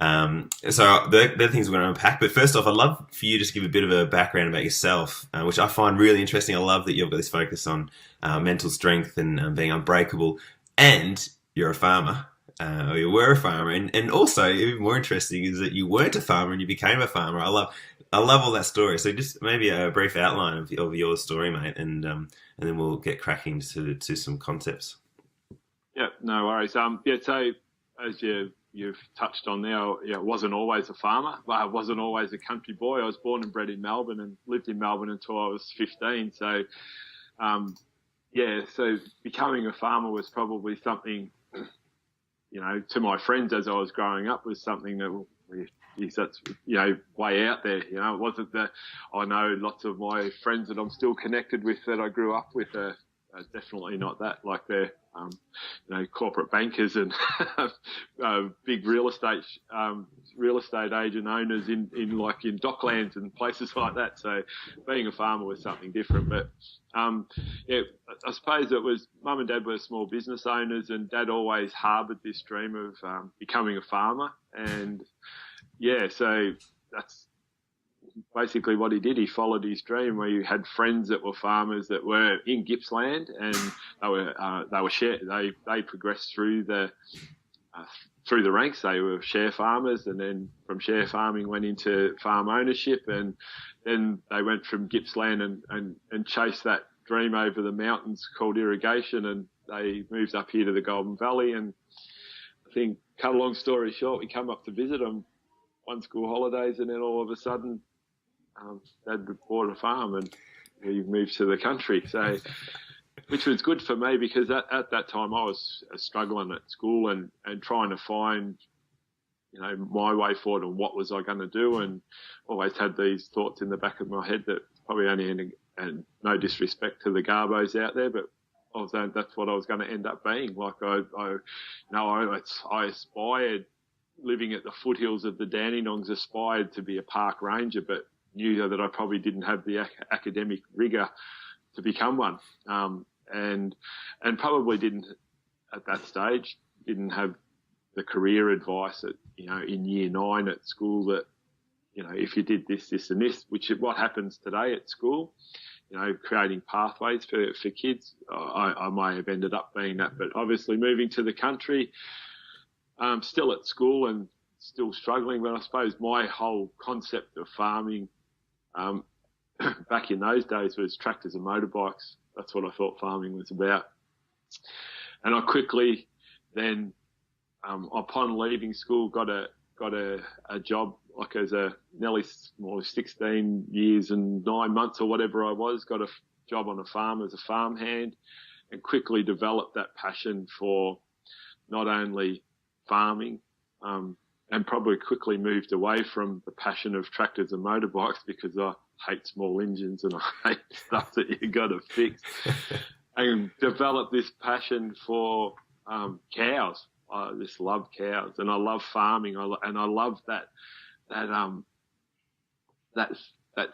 So they're things we're going to unpack. But first off, I'd love for you to just give a bit of a background about yourself, which I find really interesting. I love that you've got this focus on mental strength and being unbreakable, and you're a farmer. Or you were a farmer, and also even more interesting is that you weren't a farmer and you became a farmer. I love all that story. So just maybe a brief outline of your story, mate, and then we'll get cracking to some concepts. Yeah, no worries. Yeah, so as you've touched on now, yeah, I wasn't always a farmer. I wasn't always a country boy. I was born and bred in Melbourne and lived in Melbourne until I was 15. So, so becoming a farmer was probably something, to my friends as I was growing up, was something that that's way out there. It wasn't that. I know lots of my friends that I'm still connected with that I grew up with are definitely not that. Like they're corporate bankers and big real estate agent owners in Docklands and places like that. So being a farmer was something different. But I suppose it was mum and dad were small business owners, and dad always harboured this dream of becoming a farmer. And so that's basically what he did. He followed his dream, where you had friends that were farmers that were in Gippsland, and they progressed through the ranks. They were share farmers, and then from share farming went into farm ownership, and then they went from Gippsland and chased that dream over the mountains called irrigation, and they moved up here to the Golden Valley. And I think, cut a long story short, we come up to visit them one school holidays, and then all of a sudden Dad bought a farm and we moved to the country. So, which was good for me, because at that time I was struggling at school and trying to find, my way forward and what was I going to do, and always had these thoughts in the back of my head that probably only, and no disrespect to the Garbos out there, but that's what I was going to end up being. Like I aspired, living at the foothills of the Dandenongs, aspired to be a park ranger, but knew that I probably didn't have the academic rigour to become one, and probably didn't at that stage didn't have the career advice in year 9 at school that if you did this, this, and this, which is what happens today at school, creating pathways for kids. I may have ended up being that, but obviously moving to the country, still at school and still struggling. But I suppose my whole concept of farming back in those days was tractors and motorbikes. That's what I thought farming was about. And I quickly then, upon leaving school, got a job, like as a nearly 16 years and 9 months or whatever I was, got a job on a farm as a farmhand, and quickly developed that passion for not only farming, and probably quickly moved away from the passion of tractors and motorbikes, because I hate small engines and I hate stuff that you got to fix, and developed this passion for cows. I just love cows, and I love farming, and I love that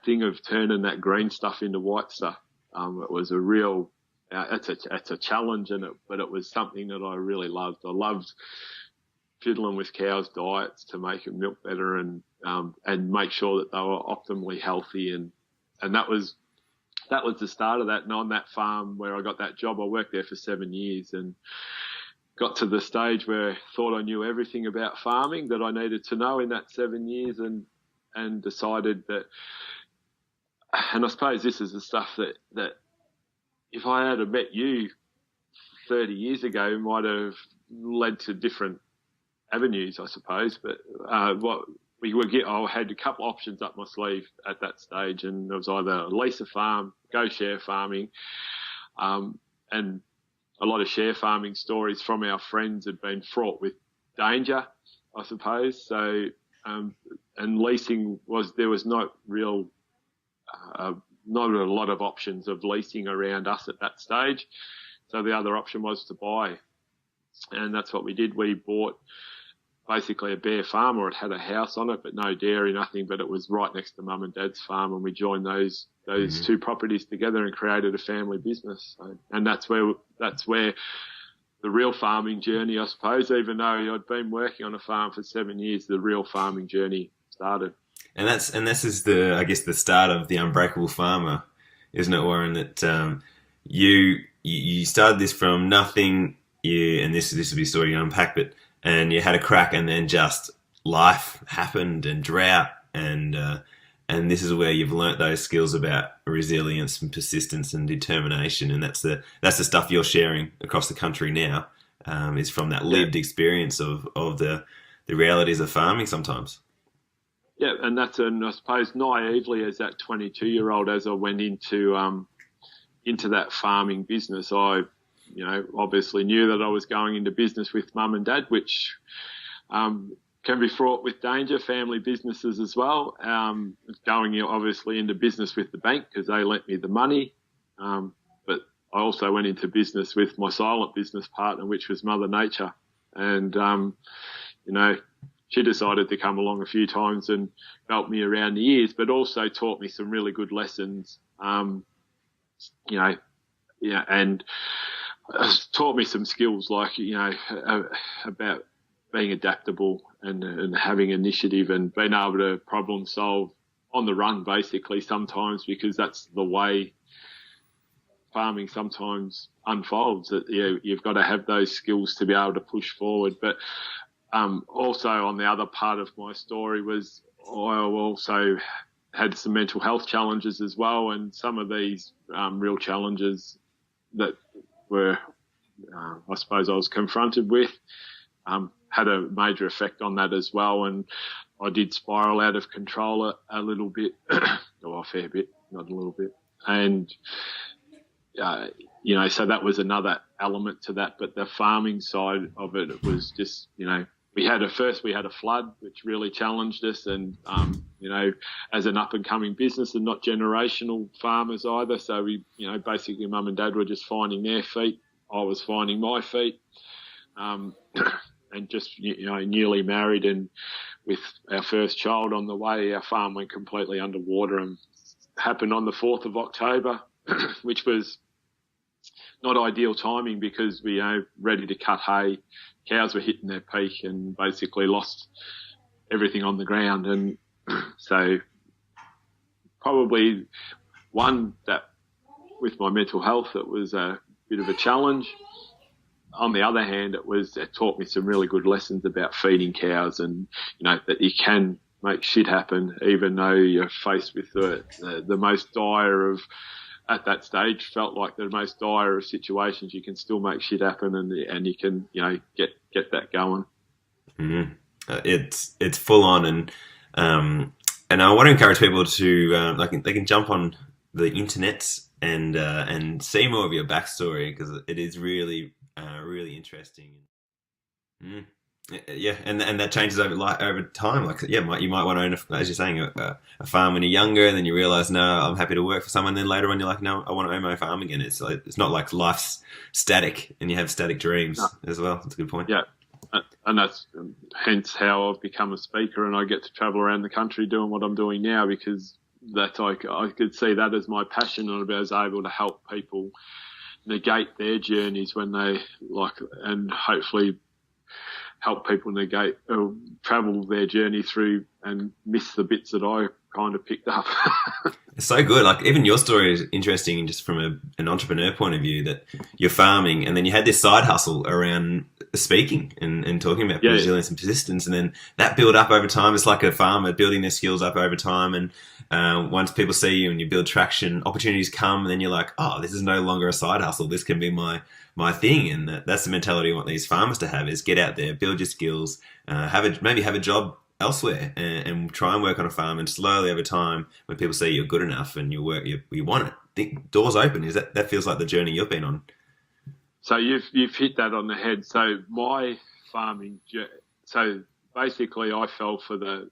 thing of turning that green stuff into white stuff. It was a real, it's a challenge, but it was something that I really loved. I loved fiddling with cows' diets to make them milk better and make sure that they were optimally healthy, and that was the start of that. And on that farm where I got that job, I worked there for 7 years and got to the stage where I thought I knew everything about farming that I needed to know in that 7 years, and decided that, and I suppose this is the stuff that if I had met you 30 years ago, might have led to different avenues, I suppose. But I had a couple options up my sleeve at that stage, and it was either lease a farm, go share farming, and a lot of share farming stories from our friends had been fraught with danger, I suppose. So, and leasing there was not a lot of options of leasing around us at that stage. So the other option was to buy, and that's what we did. We bought basically a bare farm, or it had a house on it, but no dairy, nothing, but it was right next to mum and dad's farm, and we joined those two properties together and created a family business. So, and that's where the real farming journey, I suppose. Even though I'd been working on a farm for 7 years, the real farming journey started. And this is the, I guess, the start of the Unbreakable Farmer, isn't it, Warren? That you started this from nothing, and this will be a story you unpack, but and you had a crack, and then just life happened and drought, and this is where you've learnt those skills about resilience and persistence and determination, and that's the stuff you're sharing across the country now, is from that lived experience of the realities of farming sometimes. Yeah, and I suppose naively as that 22-year-old, as I went into that farming business, I, obviously knew that I was going into business with mum and dad, which can be fraught with danger, family businesses as well. Going obviously into business with the bank because they lent me the money. But I also went into business with my silent business partner, which was Mother Nature. And, she decided to come along a few times and help me around the ears, but also taught me some really good lessons, and taught me some skills like, about being adaptable and having initiative and being able to problem solve on the run, basically, sometimes, because that's the way farming sometimes unfolds. That you've got to have those skills to be able to push forward. But also on the other part of my story was I also had some mental health challenges as well, and some of these real challenges that were, I suppose, I was confronted with had a major effect on that as well, and I did spiral out of control a little bit, or a fair bit, not a little bit, and so that was another element to that. But the farming side of it was just, we had a flood, which really challenged us, and as an up and coming business and not generational farmers either. So we, basically, mum and dad were just finding their feet. I was finding my feet, and just newly married, and with our first child on the way, our farm went completely underwater, and happened on the 4th of October, which was not ideal timing because we ready to cut hay. Cows were hitting their peak and basically lost everything on the ground. And so probably one that with my mental health, it was a bit of a challenge. On the other hand, it taught me some really good lessons about feeding cows and, that you can make shit happen even though you're faced with the most dire of, at that stage, felt like the most dire of situations. You can still make shit happen, and you can get that going. Mm-hmm. It's full on, and I want to encourage people to they can jump on the internet and see more of your backstory, because it is really really interesting. Mm. Yeah, and that changes over time. Like, you might want to own, as you're saying, a farm when you're younger, and then you realise, no, I'm happy to work for someone. Then later on, you're like, no, I want to own my farm again. It's not like life's static, and you have static dreams as well. That's a good point. Yeah, and that's hence how I've become a speaker, and I get to travel around the country doing what I'm doing now, because that I could see that as my passion, and I was able to help people negate their journeys when they and hopefully help people negate or travel their journey through and miss the bits that I kind of picked up. It's so good. Like, even your story is interesting just from an entrepreneur point of view, that you're farming and then you had this side hustle around speaking and talking about resilience and persistence, and then that build up over time. It's like a farmer building their skills up over time, and once people see you and you build traction, opportunities come, and then you're like, oh, this is no longer a side hustle. This can be my thing. And that's the mentality I want these farmers to have: is get out there, build your skills, maybe have a job elsewhere, and try and work on a farm, and slowly over time, when people see you're good enough and you want it, the doors open. Is that feels like the journey you've been on? So you've hit that on the head. So my farming, so basically I fell for the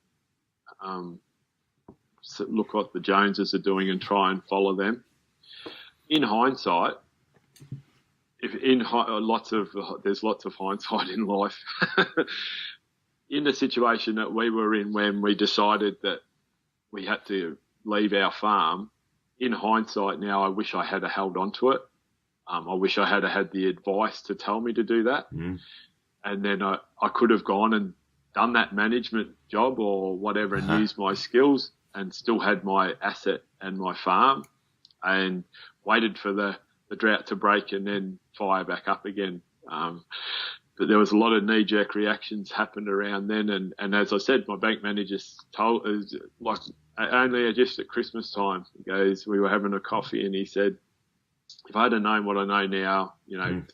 look what the Joneses are doing and try and follow them. In hindsight, there's lots of hindsight in life. In the situation that we were in when we decided that we had to leave our farm, in hindsight now, I wish I had held on to it. I wish I had the advice to tell me to do that. And then I could have gone and done that management job or whatever and used my skills and still had my asset and my farm and waited for the drought to break and then fire back up again. But there was a lot of knee-jerk reactions happened around then. And as I said, my bank manager told us, like, only just at Christmas time, he goes, we were having a coffee and he said, if I had known what I know now,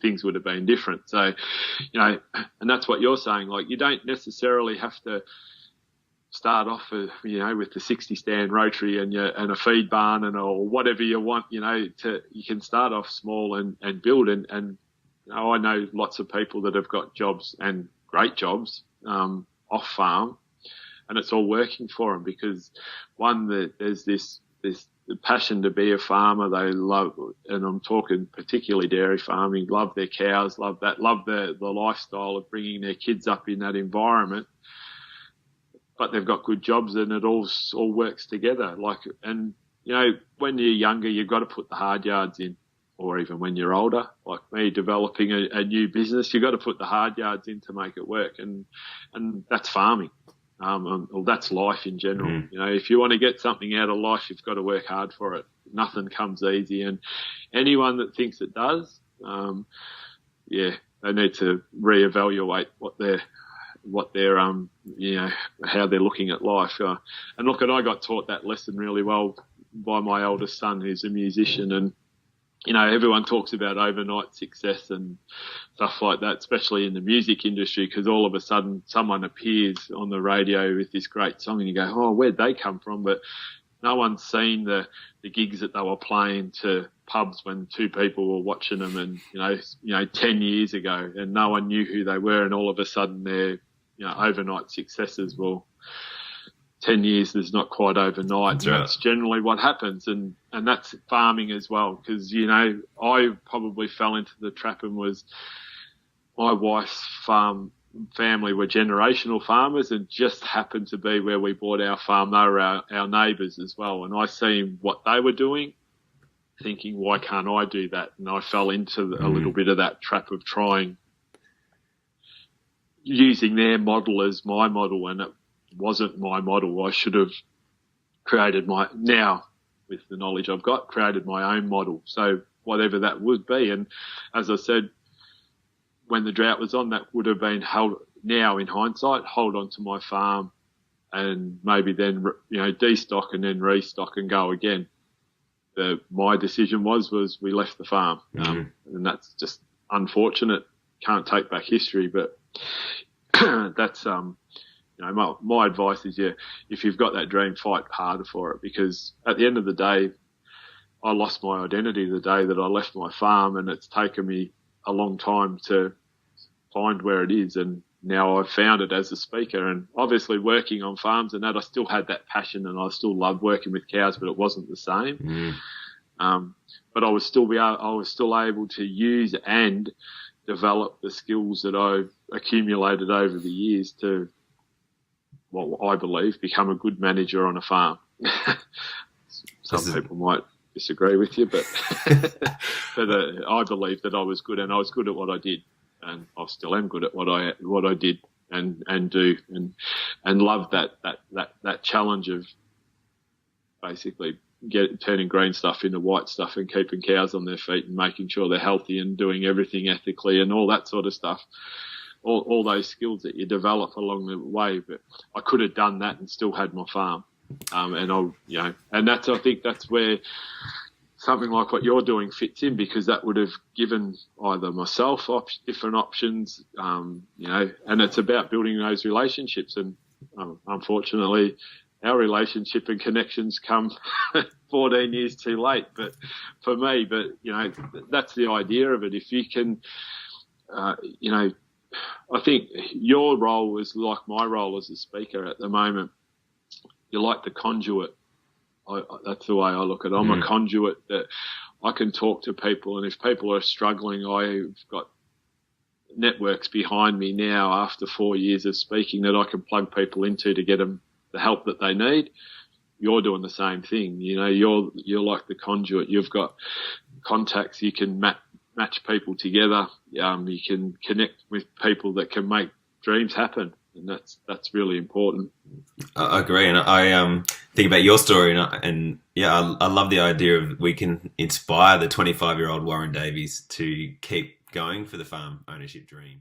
things would have been different. So, and that's what you're saying. Like, you don't necessarily have to start off, with the 60 stand rotary and a feed barn or whatever you want, you can start off small and build. And I know lots of people that have got jobs and great jobs, off farm, and it's all working for them because there's this passion to be a farmer. They love, and I'm talking particularly dairy farming, love their cows, love the lifestyle of bringing their kids up in that environment. But they've got good jobs and it all works together. When you're younger, you've got to put the hard yards in, or even when you're older, like me, developing a new business, you've got to put the hard yards in to make it work. And that's farming. Well, that's life in general. If you want to get something out of life, you've got to work hard for it. Nothing comes easy. And anyone that thinks it does, they need to reevaluate what they're how they're looking at life. And look, I got taught that lesson really well by my eldest son, who's a musician, and everyone talks about overnight success and stuff like that, especially in the music industry, because all of a sudden someone appears on the radio with this great song and you go, oh, where'd they come from? But no one's seen the gigs that they were playing to pubs when two people were watching them and, 10 years ago, and no one knew who they were, and all of a sudden they're, overnight successes. Well, 10 years is not quite overnight. That's generally what happens. And that's farming as well. Because, I probably fell into the trap and was, my wife's family were generational farmers and just happened to be where we bought our farm. They were our neighbours as well. And I seen what they were doing, thinking, why can't I do that? And I fell into a little bit of that trap of using their model as my model, and it wasn't my model. I should have created now with the knowledge I've got, created my own model. So whatever that would be. And as I said, when the drought was on, that would have been now in hindsight, hold on to my farm and maybe then, destock and then restock and go again. My decision was we left the farm. And that's just unfortunate. Can't take back history, but that's, my advice is, if you've got that dream, fight harder for it, because at the end of the day, I lost my identity the day that I left my farm, and it's taken me a long time to find where it is. And now I've found it as a speaker, and obviously working on farms and that, I still had that passion and I still loved working with cows, but it wasn't the same. But I was still able to use and develop the skills that I've accumulated over the years to, what I believe, become a good manager on a farm. Some people might disagree with you, but I believe that I was good, and I was good at what I did, and I still am good at what I did and do, and love that challenge of basically turning green stuff into white stuff and keeping cows on their feet and making sure they're healthy and doing everything ethically and all that sort of stuff. All those skills that you develop along the way. But I could have done that and still had my farm. And I think that's where something like what you're doing fits in, because that would have given either myself different options, and it's about building those relationships. And unfortunately, our relationship and connections come 14 years too late, but for me, that's the idea of it. If you can, I think your role is like my role as a speaker at the moment. You're like the conduit. That's the way I look at it. I'm a conduit that I can talk to people, and if people are struggling, I've got networks behind me now after 4 years of speaking that I can plug people into to get them the help that they need. You're doing the same thing. You're like the conduit. You've got contacts. You can match people together. You can connect with people that can make dreams happen, and that's really important. I agree, and I think about your story, and yeah, I love the idea of we can inspire the 25-year-old Warren Davies to keep going for the farm ownership dream.